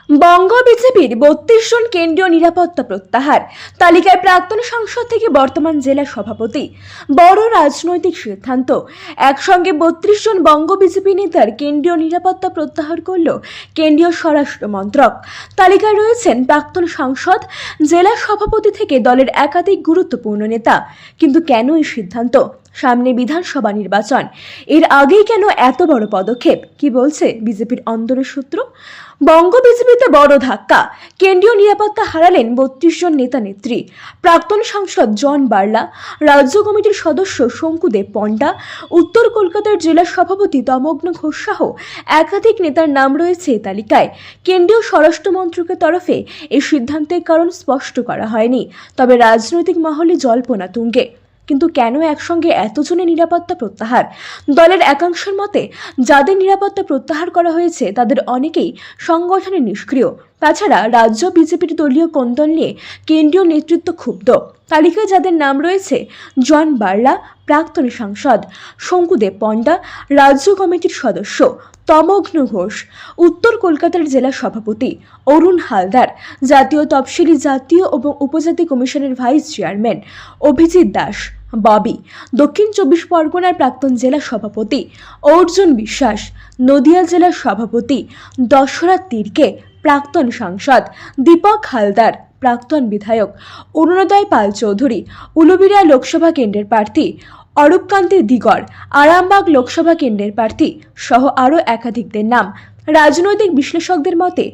বঙ্গ বিজেপির ৩২ জন কেন্দ্রীয় নিরাপত্তা প্রত্যাহার। তালিকায় প্রাক্তন সাংসদ থেকে বর্তমান জেলা সভাপতি। বড় রাজনৈতিক সিদ্ধান্ত। একসঙ্গে ৩২ জন বঙ্গ বিজেপি নেতার কেন্দ্রীয় নিরাপত্তা প্রত্যাহার করল কেন্দ্রীয় স্বরাষ্ট্র মন্ত্রক। তালিকায় রয়েছেন প্রাক্তন সাংসদ, জেলা সভাপতি থেকে দলের একাধিক গুরুত্বপূর্ণ নেতা। কিন্তু কেন এই সিদ্ধান্ত? সামনে বিধানসভা নির্বাচন, এর আগেই কেন এত বড় পদক্ষেপ? কি বলছে বিজেপির অন্দরের সূত্র? বঙ্গ বিজেপিতে বড় ধাক্কা। কেন্দ্রীয় নিরাপত্তা হারালেন ৩২ জন নেতা নেত্রী। প্রাক্তন সাংসদ জন বার্লা, রাজ্য কমিটির সদস্য শঙ্কুদেব পণ্ডা, উত্তর কলকাতার জেলা সভাপতি তমগ্ন ঘোষ সহ একাধিক নেতার নাম রয়েছে এই তালিকায়। কেন্দ্রীয় স্বরাষ্ট্র মন্ত্রকের তরফে এই সিদ্ধান্তের কারণ স্পষ্ট করা হয়নি, তবে রাজনৈতিক মহলে জল্পনা তুঙ্গে। কিন্তু কেন একসঙ্গে এতজনের নিরাপত্তা প্রত্যাহার? দলের একাংশের মতে, যাদের নিরাপত্তা প্রত্যাহার করা হয়েছে তাদের অনেকেই সংগঠনে নিষ্ক্রিয়। তাছাড়া রাজ্য বিজেপির দলীয় কোন্দল নিয়ে কেন্দ্রীয় নেতৃত্ব ক্ষুব্ধ। তালিকায় যাদের নাম রয়েছে: জন বার্লা, প্রাক্তন সাংসদ; শঙ্কুদেব পণ্ডা, রাজ্য কমিটির সদস্য; তমগ্ন ঘোষ, উত্তর কলকাতার জেলা সভাপতি; অরুণ হালদার, জাতীয় তফসিলি জাতীয় এবং উপজাতি কমিশনের ভাইস চেয়ারম্যান; অভিজিৎ দাস, ববি, দক্ষিণ ২৪ পরগনার প্রাক্তন জেলা সভাপতি; অর্জুন বিশ্বাস, নদিয়া জেলার সভাপতি; দশরথ তির্কে, প্রাক্তন সাংসদ; দীপক হালদার, প্রাক্তন বিধায়ক; অরুণোদয় পাল চৌধুরী, উলুবেড়িয়া লোকসভা কেন্দ্রের প্রার্থী; অরূপকান্তি দিগর, আরামবাগ লোকসভা কেন্দ্রের প্রার্থী সহ আরও একাধিকদের নাম। রাজনৈতিক বিশ্লেষকদের মতে,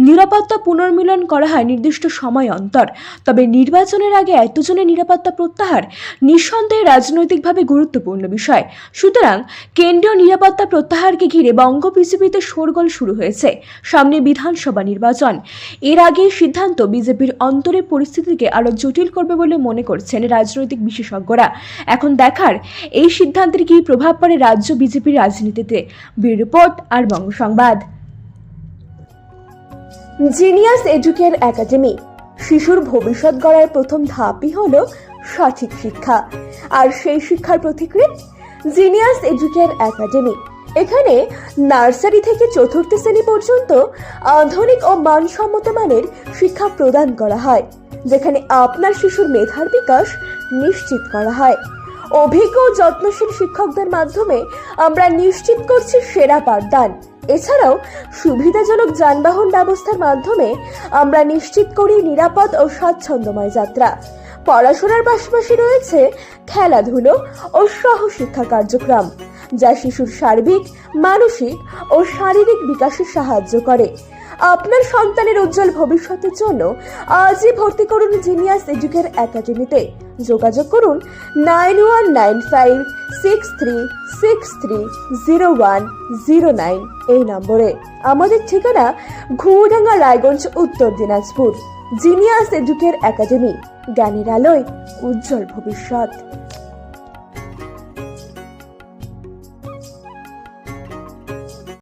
নিরাপত্তা পুনর্মিলন করা হয় নির্দিষ্ট সময় অন্তর। তবে নির্বাচনের আগে এতজনের নিরাপত্তা প্রত্যাহার নিঃসন্দেহে রাজনৈতিকভাবে গুরুত্বপূর্ণ বিষয়। সুতরাং কেন্দ্রীয় নিরাপত্তা প্রত্যাহারকে ঘিরে বঙ্গ বিজেপিতে শোরগোল শুরু হয়েছে। সামনে বিধানসভা নির্বাচন, এর আগে সিদ্ধান্ত বিজেপির অন্তরের পরিস্থিতিকে আরো জটিল করবে বলে মনে করছেন রাজনৈতিক বিশেষজ্ঞরা। এখন দেখার এই সিদ্ধান্তের কী প্রভাব পড়ে রাজ্য বিজেপির রাজনীতিতে। ব্যুরো রিপোর্ট আর বঙ্গ সংবাদ। Genius educare academy. শিশুর ভবিষ্যৎ গড়ার প্রথম ধাপই হলো সঠিক শিক্ষা, আর সেই শিক্ষার প্রতিক্রিয়া জিনিয়াস এডুকেয়ার একাডেমি। এখানে নার্সারি থেকে চতুর্থ শ্রেণী পর্যন্ত আধুনিক ও মানসম্মত মানের শিক্ষা প্রদান করা হয়, যেখানে আপনার শিশুর মেধার বিকাশ নিশ্চিত করা হয়। অভিজ্ঞ ও যত্নশীল শিক্ষকদের মাধ্যমে আমরা নিশ্চিত করছি সেরা পাঠদান। এছাড়াও সুবিধাজনক যানবাহন ব্যবস্থার মাধ্যমে আমরা নিশ্চিত করি নিরাপদ ও স্বাচ্ছন্দ্যময় যাত্রা। পড়াশোনার পাশাপাশি রয়েছে খেলাধুলো ও সহশিক্ষা কার্যক্রম, যা শিশুর সার্বিক, মানসিক ও শারীরিক বিকাশে সাহায্য করে। আপনার সন্তানের উজ্জ্বল ভবিষ্যতের জন্য আজই ভর্তি করুন জিনিয়াস এডুকেয়ার একাডেমিতে। যোগাযোগ করুন 919563630109 এই নম্বরে। আমাদের ঠিকানা ঘুমডাঙ্গা, রায়গঞ্জ, উত্তর দিনাজপুর। জিনিয়াস এডুকেয়ার একাডেমি, জ্ঞানের আলোয় উজ্জ্বল ভবিষ্যৎ।